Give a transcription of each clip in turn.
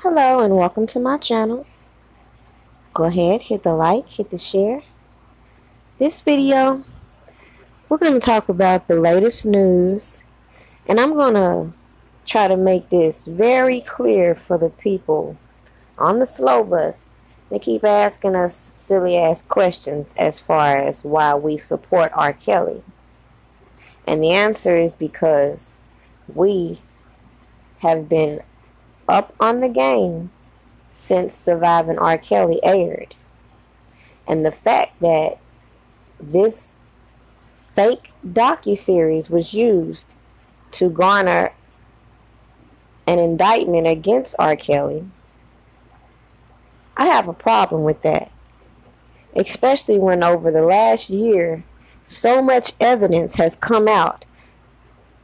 Hello and welcome to my channel. Go ahead, hit the like, hit the share. This video, we're going to talk about the latest news, and I'm going to try to make this very clear for the people on the slow bus. They keep asking us silly ass questions as far as why we support R. Kelly. And the answer is because we have been up on the game since Surviving R. Kelly aired. And the fact that this fake docuseries was used to garner an indictment against R. Kelly, I have a problem with that. Especially when over the last year, so much evidence has come out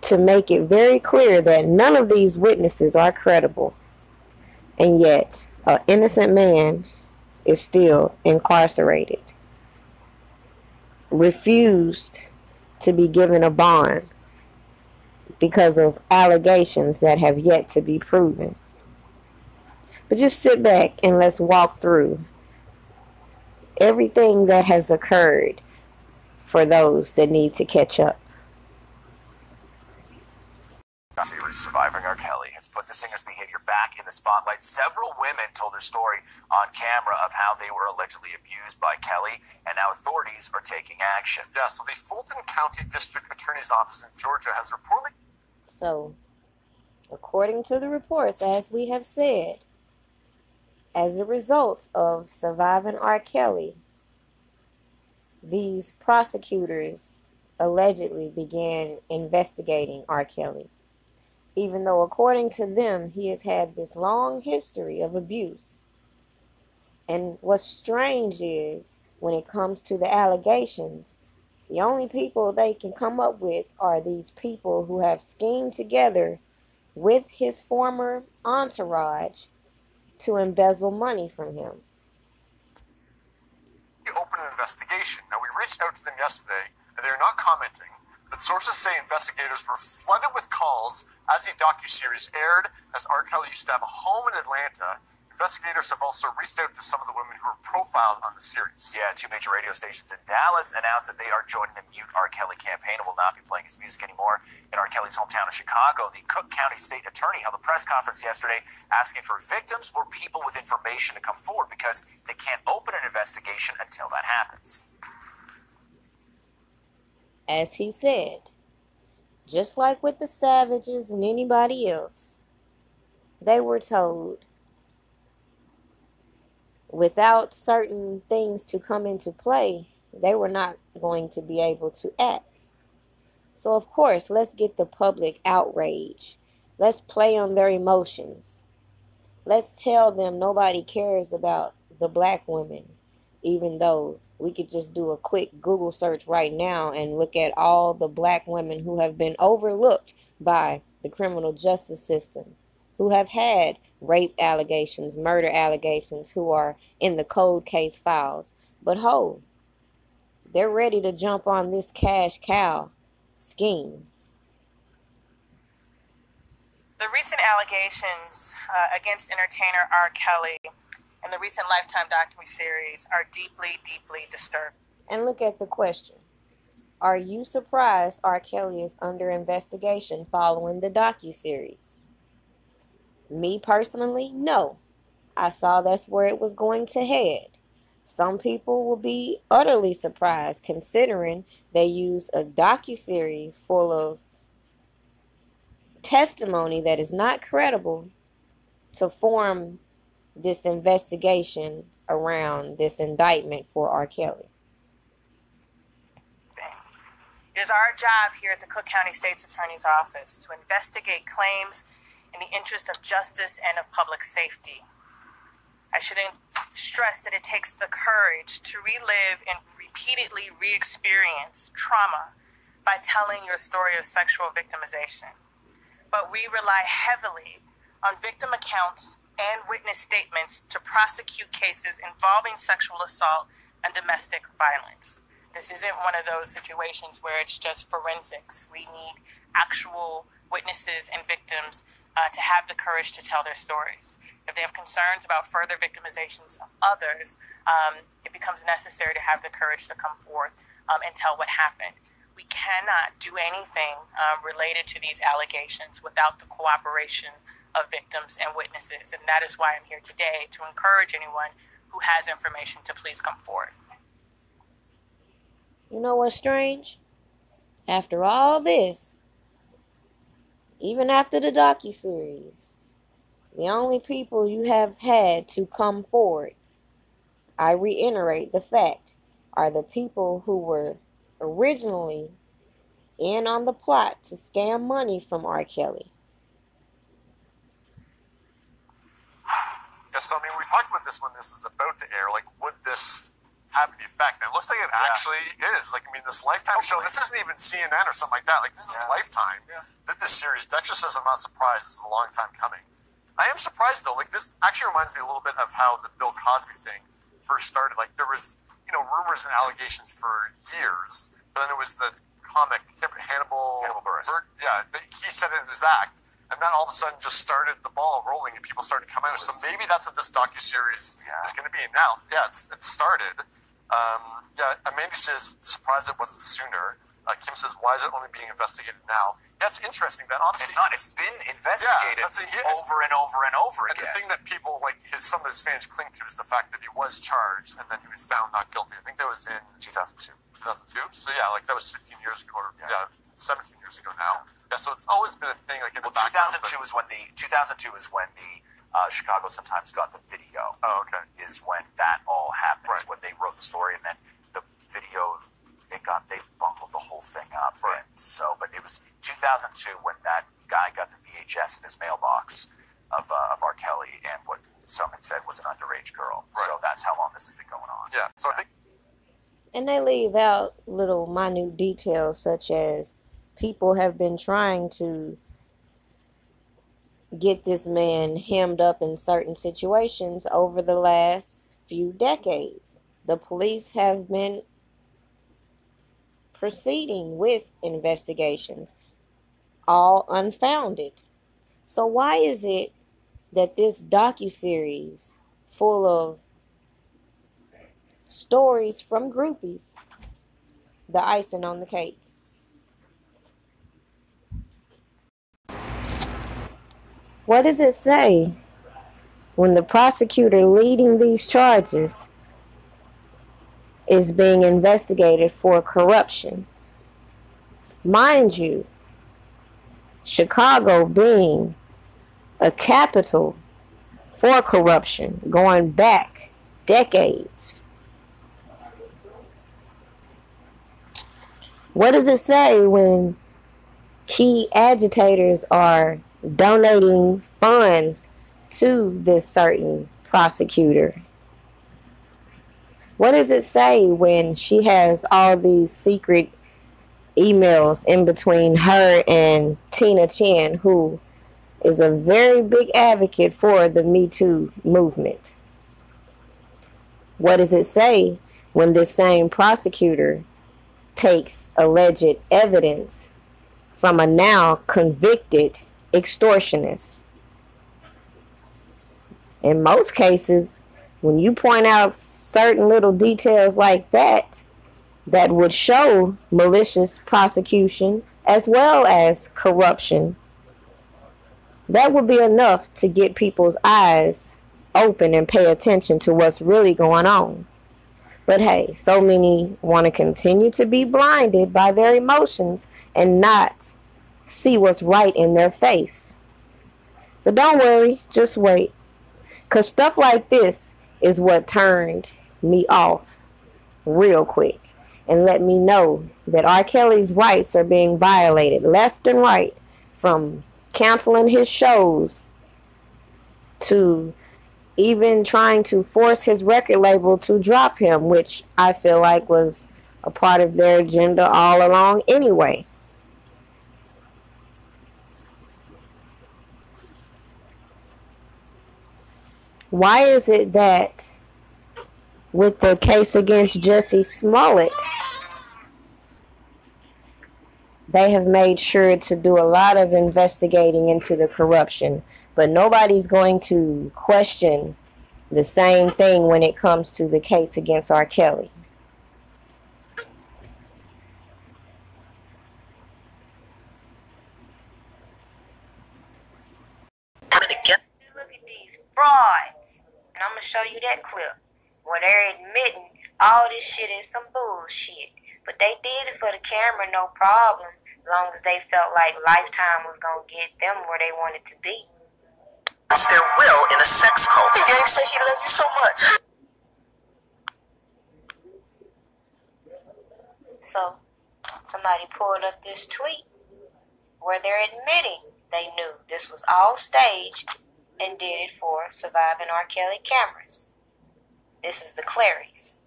to make it very clear that none of these witnesses are credible. And yet, an innocent man is still incarcerated, refused to be given a bond because of allegations that have yet to be proven. But just sit back and let's walk through everything that has occurred for those that need to catch up. Series Surviving R. Kelly has put the singer's behavior back in the spotlight. Several women told their story on camera of how they were allegedly abused by Kelly, and now authorities are taking action. Yeah, so the Fulton County District Attorney's Office in Georgia has reportedly... So, according to the reports, as we have said, as a result of Surviving R. Kelly, these prosecutors allegedly began investigating R. Kelly. Even though, according to them, he has had this long history of abuse. And what's strange is, when it comes to the allegations, the only people they can come up with are these people who have schemed together with his former entourage to embezzle money from him. Open an investigation. Now, we reached out to them yesterday, and they're not commenting. But sources say investigators were flooded with calls as the docuseries aired, as R. Kelly used to have a home in Atlanta. Investigators have also reached out to some of the women who were profiled on the series. Yeah, two major radio stations in Dallas announced that they are joining the Mute R. Kelly campaign and will not be playing his music anymore. In R. Kelly's hometown of Chicago, the Cook County State Attorney held a press conference yesterday asking for victims or people with information to come forward because they can't open an investigation until that happens. As he said, just like with the Savages and anybody else, they were told without certain things to come into play, they were not going to be able to act. So, of course, let's get the public outraged. Let's play on their emotions. Let's tell them nobody cares about the black women, even though we could just do a quick Google search right now and look at all the black women who have been overlooked by the criminal justice system, who have had rape allegations, murder allegations, who are in the cold case files. But they're ready to jump on this cash cow scheme. The recent allegations against entertainer R. Kelly and the recent Lifetime docuseries are deeply, deeply disturbing. And look at the question. Are you surprised R. Kelly is under investigation following the docuseries? Me personally, no. I saw that's where it was going to head. Some people will be utterly surprised considering they used a docuseries full of testimony that is not credible to form this investigation around this indictment for R. Kelly. It is our job here at the Cook County State's Attorney's Office to investigate claims in the interest of justice and of public safety. I should stress that it takes the courage to relive and repeatedly re-experience trauma by telling your story of sexual victimization. But we rely heavily on victim accounts and witness statements to prosecute cases involving sexual assault and domestic violence. This isn't one of those situations where it's just forensics. We need actual witnesses and victims to have the courage to tell their stories. If they have concerns about further victimizations of others, it becomes necessary to have the courage to come forth and tell what happened. We cannot do anything related to these allegations without the cooperation of victims and witnesses. And that is why I'm here today, to encourage anyone who has information to please come forward. You know what's strange? After all this, even after the docuseries, the only people you have had to come forward, I reiterate the fact, are the people who were originally in on the plot to scam money from R. Kelly. Yeah, so I mean, we talked about this when this was about to air. Like, would this have the effect? And it looks like it actually is. Like, I mean, this Lifetime show, this isn't even CNN or something like that. Like, this is Lifetime. Did this series. Dexter says, I'm not surprised. This is a long time coming. I am surprised, though. Like, this actually reminds me a little bit of how the Bill Cosby thing first started. Like, there was, rumors and allegations for years, but then it was the comic, Hannibal Buress. He said it in his act, and then all of a sudden just started the ball rolling, and people started coming out. So maybe that's what this docuseries is going to be. Now, it's started. Amanda says, surprised it wasn't sooner. Kim says, why is it only being investigated now? Yeah, it's interesting that obviously... It's not. It's been investigated over and over and over again. And the thing that people, some of his fans cling to is the fact that he was charged and then he was found not guilty. I think that was in 2002. 2002? So that was 15 years ago, or 17 years ago now. Yeah, so it's always been a thing, in the background. 2002 is when the Chicago Sun-Times got the video. Oh, okay. Is when that all happened. Right. Is when they wrote the story, and then the video, they bungled the whole thing up. Right. And so, but it was 2002 when that guy got the VHS in his mailbox of R. Kelly, and what some had said was an underage girl. Right. So that's how long this has been going on. Yeah. So I think. And they leave out little minute details such as people have been trying to get this man hemmed up in certain situations over the last few decades. The police have been proceeding with investigations, all unfounded. So why is it that this docuseries full of stories from groupies, the icing on the cake? What does it say when the prosecutor leading these charges is being investigated for corruption? Mind you, Chicago being a capital for corruption going back decades. What does it say when key agitators are donating funds to this certain prosecutor? What does it say when she has all these secret emails in between her and Tina Chan, who is a very big advocate for the Me Too movement? What does it say when this same prosecutor takes alleged evidence from a now convicted extortionist? In most cases, when you point out certain little details like that, that would show malicious prosecution as well as corruption, that would be enough to get people's eyes open and pay attention to what's really going on. But hey, so many want to continue to be blinded by their emotions and not see what's right in their face. But don't worry, just wait. Because stuff like this is what turned me off real quick and let me know that R. Kelly's rights are being violated left and right, from canceling his shows to even trying to force his record label to drop him, which I feel like was a part of their agenda all along anyway. Why is it that with the case against Jussie Smollett, they have made sure to do a lot of investigating into the corruption, but nobody's going to question the same thing when it comes to the case against R. Kelly. Look at these frauds. And I'm going to show you that clip where they're admitting all this shit is some bullshit. But they did it for the camera, no problem, as long as they felt like Lifetime was going to get them where they wanted to be. It's their will in a sex cult. He didn't say he loved you so much. So, somebody pulled up this tweet where they're admitting they knew this was all staged and did it for surviving R. Kelly cameras. This is the Clarys.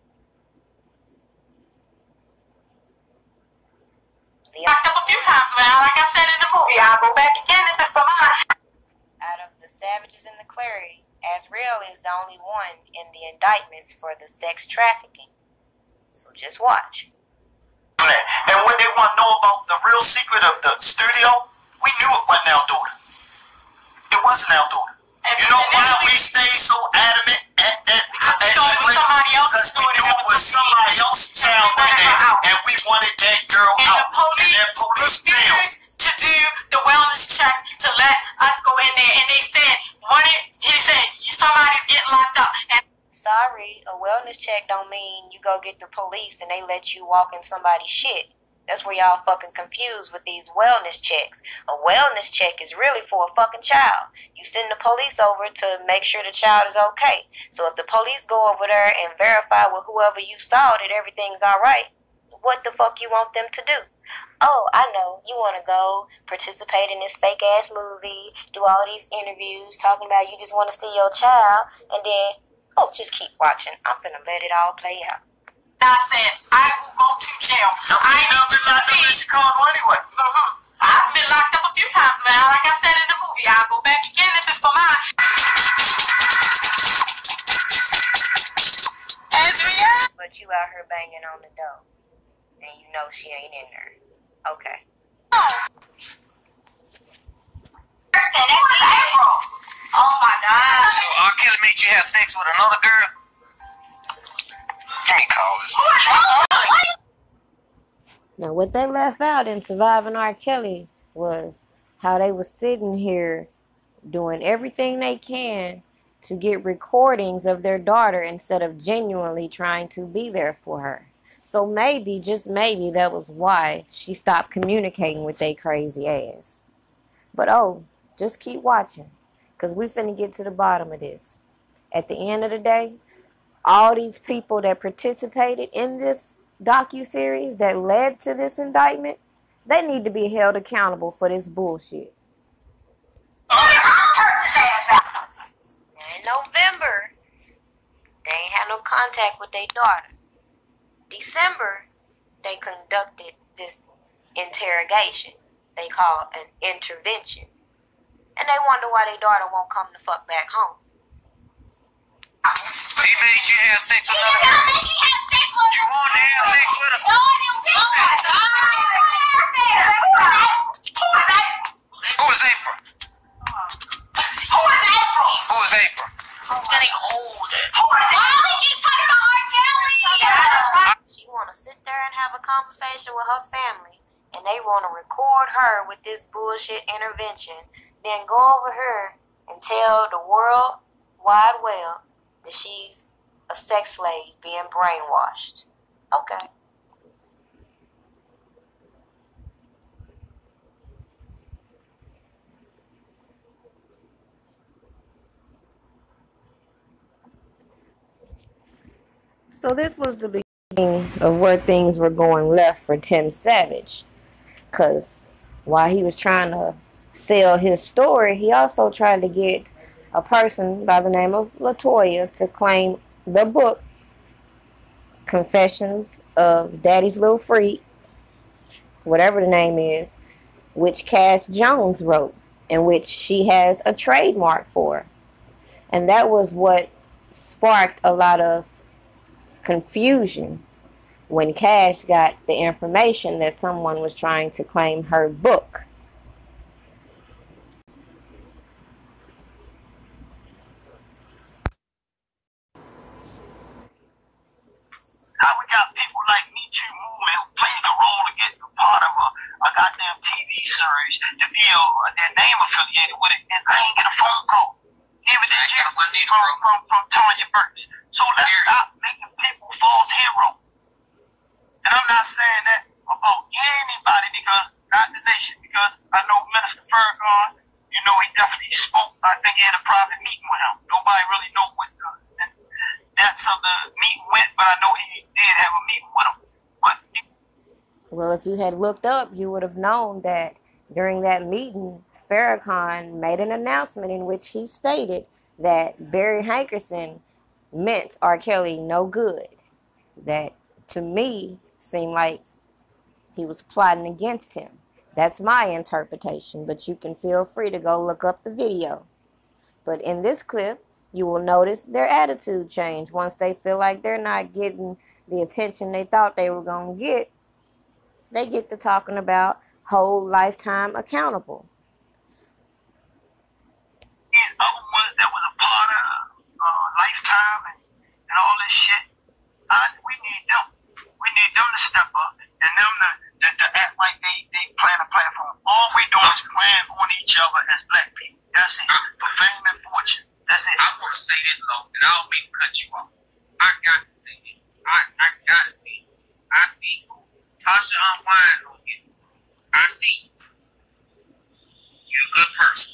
Locked up a few times now, like I said in the movie. I'll go back again if it's for mine. Out of the Savages and the Clary, Azrael is the only one in the indictments for the sex trafficking. So just watch. And when they want to know about the real secret of the studio, we knew it wasn't our daughter. It wasn't our daughter. You know why we stayed so adamant and we thought it was somebody else's daughter. We knew it was somebody else's child in there, and we wanted that girl out. And the police refused to do the wellness check to let us go in there, and they said, he said, somebody's getting locked up. And sorry, a wellness check don't mean you go get the police and they let you walk in somebody's shit. That's where y'all fucking confused with these wellness checks. A wellness check is really for a fucking child. You send the police over to make sure the child is okay. So if the police go over there and verify with whoever you saw that everything's alright, what the fuck you want them to do? Oh, I know. You want to go participate in this fake-ass movie, do all these interviews, talking about you just want to see your child, and then, oh, just keep watching. I'm finna let it all play out. I said, I will go to jail. I ain't never been locked up in Chicago anyway. I've been locked up a few times now. Like I said in the movie, I'll go back again if it's for mine. Azrael! But you out here banging on the door, and you know she ain't in there. Okay. Oh my God. So R. Kelly made you have sex with another girl? Give me calls. Now, what they left out in Surviving R. Kelly was how they was sitting here doing everything they can to get recordings of their daughter instead of genuinely trying to be there for her. So maybe, just maybe, that was why she stopped communicating with they crazy ass. But oh, just keep watching, because we finna get to the bottom of this. At the end of the day, all these people that participated in this docuseries that led to this indictment, they need to be held accountable for this bullshit. In November, they ain't had no contact with their daughter. December, they conducted this interrogation they call an intervention. And they wonder why their daughter won't come the fuck back home. He made you have sex with another girl? You wanted to have sex with her? Who is April? Who is April? She's getting older. She want to sit there and have a conversation with her family, and they want to record her with this bullshit intervention, then go over here and tell the world wide web that she's a sex slave being brainwashed. Okay. So this was the beginning of where things were going left for Tim Savage. Because while he was trying to sell his story, he also tried to get a person by the name of LaToya to claim the book, Confessions of Daddy's Little Freak, whatever the name is, which Cass Jones wrote, and which she has a trademark for. And that was what sparked a lot of confusion when Cash got the information that someone was trying to claim her book. How we got people like Me Too Movement playing a role to get a part of a goddamn TV series to be their name affiliated with it, and I ain't get a phone call. Even did you from Tanya Burks. So let's stop making people false heroes. And I'm not saying that about anybody, because not the nation, because I know Minister Farrakhan, you know, he definitely spoke. I think he had a private meeting with him. Nobody really know what the depths of the meeting went, but I know he did have a meeting with him. Well, if you had looked up, you would have known that during that meeting, Farrakhan made an announcement in which he stated that Barry Hankerson meant R. Kelly no good. That, to me, seemed like he was plotting against him. That's my interpretation, but you can feel free to go look up the video. But in this clip, you will notice their attitude change once they feel like they're not getting the attention they thought they were going to get. They get to talking about whole lifetime accountable. These other ones that was a part of Lifetime and all this shit, we need them. We need them to step up and them to act like they plan a platform. All we doing is playing on each other as black people. That's it. For fame and fortune. That's it. I want to say this, though, and I don't mean to cut you off. I got to say it. I got to say it. I see Tasha Unwind on you. I see you. You're a good person.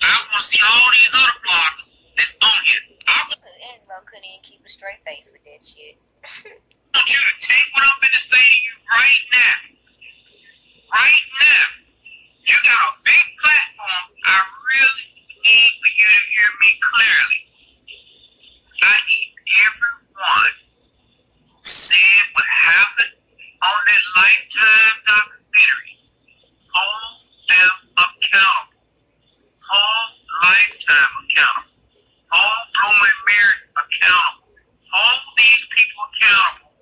I want to see all these other bloggers that's on here. Angelo couldn't even keep a straight face with that shit. I want you to take what I'm going to say to you right now. Right now. You got a big platform. I really need for you to hear me clearly. I need everyone who said what happened on that Lifetime documentary, hold them accountable. Hold Lifetime accountable. Hold Blooming Mary accountable. Hold these people accountable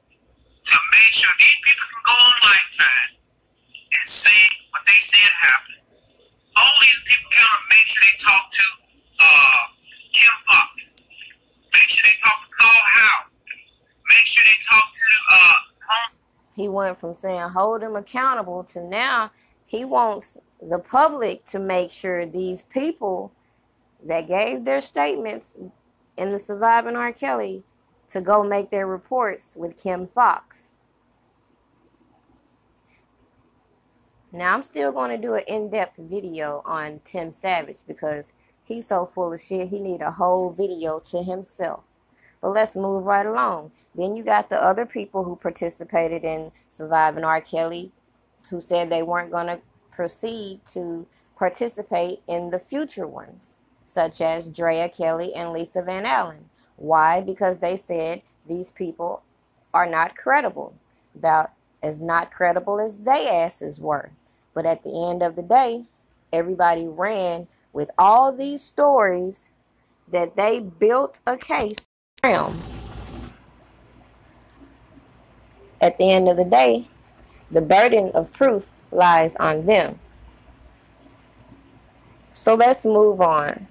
to make sure these people can go on Lifetime and say what they said happened. All these people accountable, make sure they talk to Kim Fox. Make sure they talk to Carl Howard. Make sure they talk to He went from saying hold him accountable to now he wants the public to make sure these people that gave their statements in the Surviving R. Kelly to go make their reports with Kim Fox. Now, I'm still going to do an in-depth video on Tim Savage because he's so full of shit, he need a whole video to himself. But let's move right along. Then you got the other people who participated in Surviving R. Kelly who said they weren't going to proceed to participate in the future ones, such as Drea Kelly and Lisa Van Allen. Why? Because they said these people are not credible. About as not credible as they asses were. But at the end of the day, everybody ran with all these stories that they built a case around. At the end of the day, the burden of proof lies on them. So let's move on.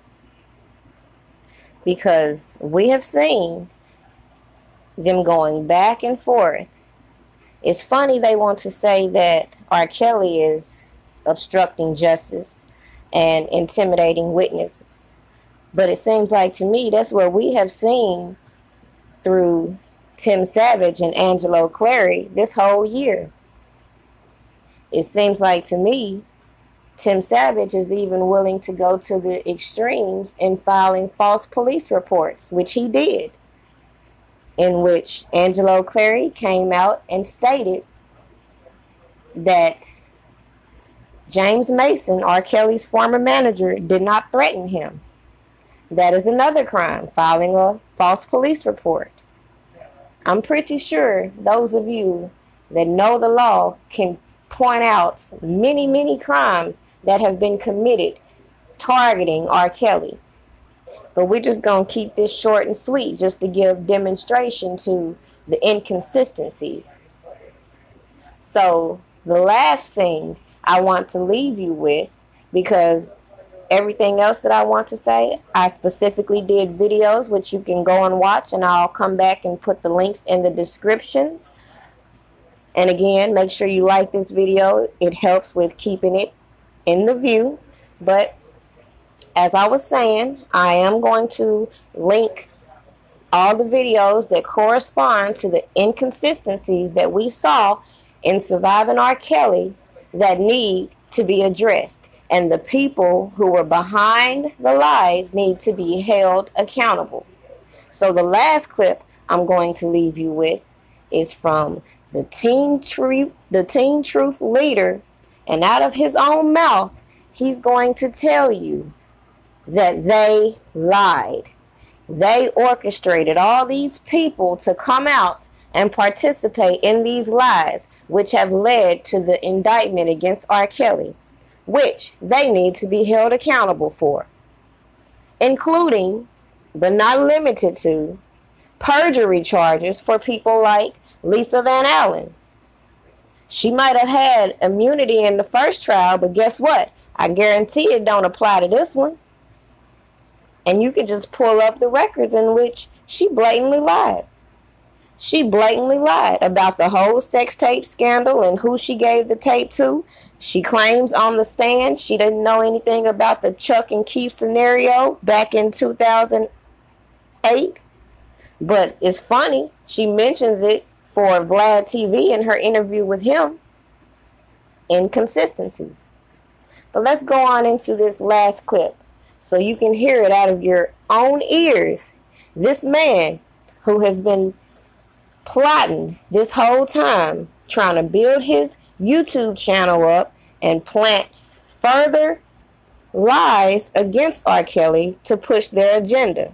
Because we have seen them going back and forth. It's funny they want to say that R. Kelly is obstructing justice and intimidating witnesses. But it seems like to me that's what we have seen through Tim Savage and Angelo Clary this whole year. It seems like to me Tim Savage is even willing to go to the extremes in filing false police reports, which he did, in which Angelo Clary came out and stated that James Mason, R. Kelly's former manager, did not threaten him. That is another crime, filing a false police report. I'm pretty sure those of you that know the law can point out many, many crimes that have been committed targeting R. Kelly. But we're just going to keep this short and sweet just to give demonstration to the inconsistencies. So the last thing I want to leave you with, because everything else that I want to say, I specifically did videos which you can go and watch, and I'll come back and put the links in the descriptions. And again, make sure you like this video. It helps with keeping it in the view. But as I was saying, I am going to link all the videos that correspond to the inconsistencies that we saw in Surviving R. Kelly that need to be addressed. And the people who were behind the lies need to be held accountable. So the last clip I'm going to leave you with is from the Teen Truth leader, and out of his own mouth, he's going to tell you that they lied. They orchestrated all these people to come out and participate in these lies, which have led to the indictment against R. Kelly, which they need to be held accountable for, including, but not limited to, perjury charges for people like Lisa Van Allen. She might have had immunity in the first trial, but guess what? I guarantee it don't apply to this one. And you can just pull up the records in which she blatantly lied. She blatantly lied about the whole sex tape scandal and who she gave the tape to. She claims on the stand she didn't know anything about the Chuck and Keith scenario back in 2008. But it's funny, she mentions it for Vlad TV in her interview with him. Inconsistencies. But let's go on into this last clip so you can hear it out of your own ears. This man who has been plotting this whole time, trying to build his YouTube channel up and plant further lies against R. Kelly to push their agenda.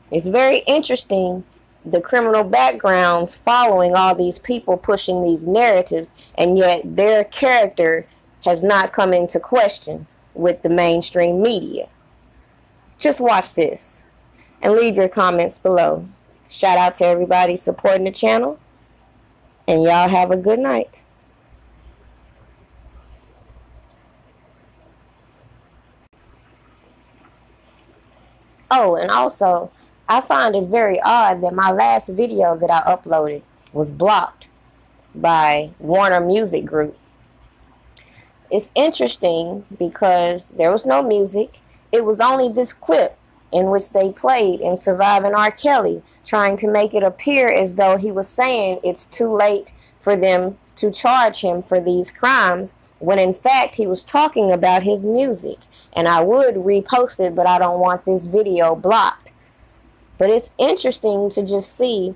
It's very interesting, the criminal backgrounds following all these people pushing these narratives, and yet their character has not come into question with the mainstream media. Just watch this and leave your comments below. Shout out to everybody supporting the channel, and y'all have a good night. Oh, and also, I find it very odd that my last video that I uploaded was blocked by Warner Music Group. It's interesting because there was no music. It was only this clip in which they played in Surviving R. Kelly, trying to make it appear as though he was saying it's too late for them to charge him for these crimes, when in fact he was talking about his music. And I would repost it, but I don't want this video blocked. But it's interesting to just see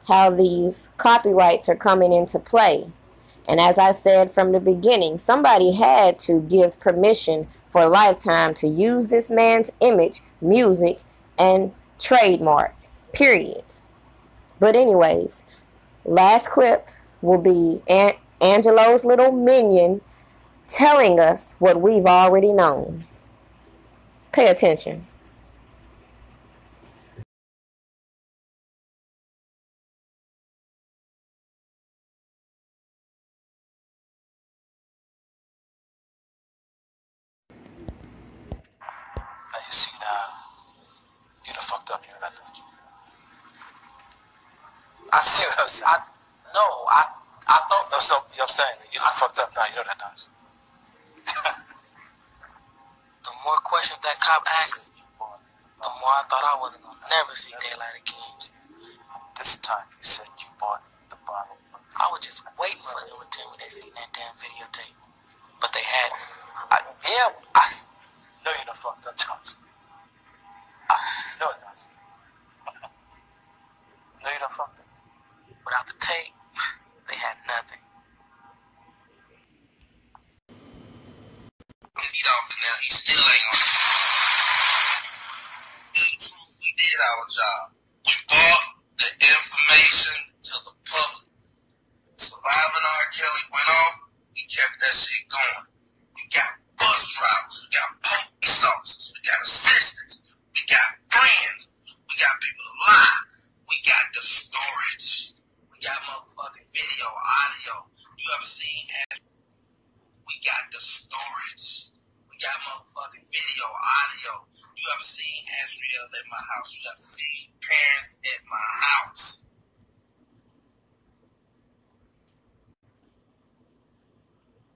how these copyrights are coming into play. And as I said from the beginning, somebody had to give permission for Lifetime to use this man's image, music, and trademark, period. But anyways, last clip will be Angelo's little minion telling us what we've already known. Pay attention. Now you see now, you done fucked up, you know that, don't you? I see what I'm saying. I thought. No, so, you know what I'm saying? You done fucked up now, you know that, don't you? The more questions that cop asked, the more I thought I wasn't gonna never see daylight again. This time you said you bought the bottle. I was just waiting for them to tell me they seen that damn videotape, but they hadn't. No, you done fucked up, don't you? No, it does. No, you done fucked up. Without the tape, they had nothing. Heat off and now he still ain't on. In truth, we did our job. We brought the information to the public. Surviving R. Kelly went off, we kept that shit going. We got bus drivers, we got police officers, we got assistants, we got friends, we got people to lie, we got the storage, we got motherfucking video, audio. You ever seen we got the storage. We got motherfucking video, audio. You ever seen Asriel at my house? You ever seen parents at my house?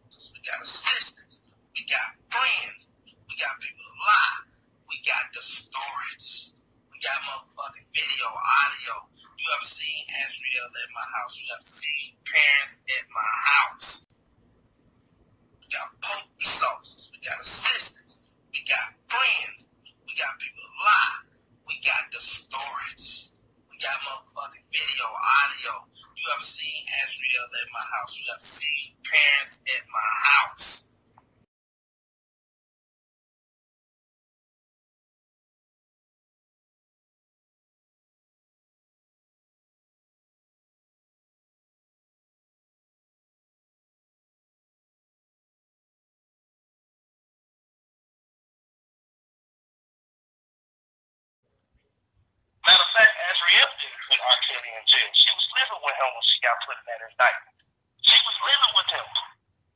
We got assistants. We got friends. We got people to lie. We got the storage. We got motherfucking video, audio. You ever seen Asriel at my house? You ever seen parents at my house? We got police officers. We got assistants. We got friends. We got people to lie. We got the storage. We got motherfucking video, audio. You ever seen Asriel at my house? You ever seen parents at my house? Matter of fact, Asriel didn't put R. Kelly in jail. She was living with him when she got put in that indictment. She was living with him.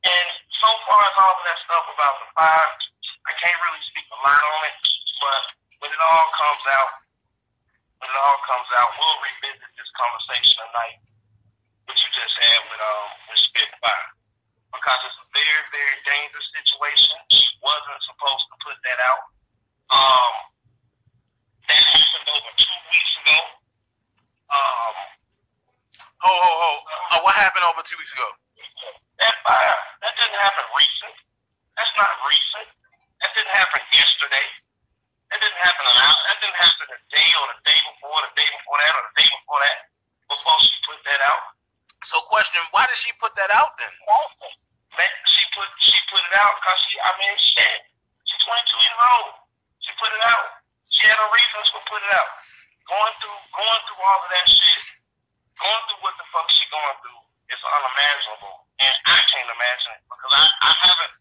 And so far as all of that stuff about the fire, I can't really speak a lot on it, but when it all comes out, we'll revisit this conversation tonight, which you just had with Spit Fire. Because it's a very, very dangerous situation. She wasn't supposed to put that out. That happened over 2 weeks ago. What happened over 2 weeks ago? That fire, that didn't happen recent. That's not recent. That didn't happen yesterday. That didn't happen that didn't happen a day or the day before, the day before that, or the day before that, before she put that out. So question, why did she put that out then? She put it out because she's 22 years old. She put it out. She had her reasons for putting it out. Going through all of that shit, going through what the fuck she going through is unimaginable. And I can't imagine it because I haven't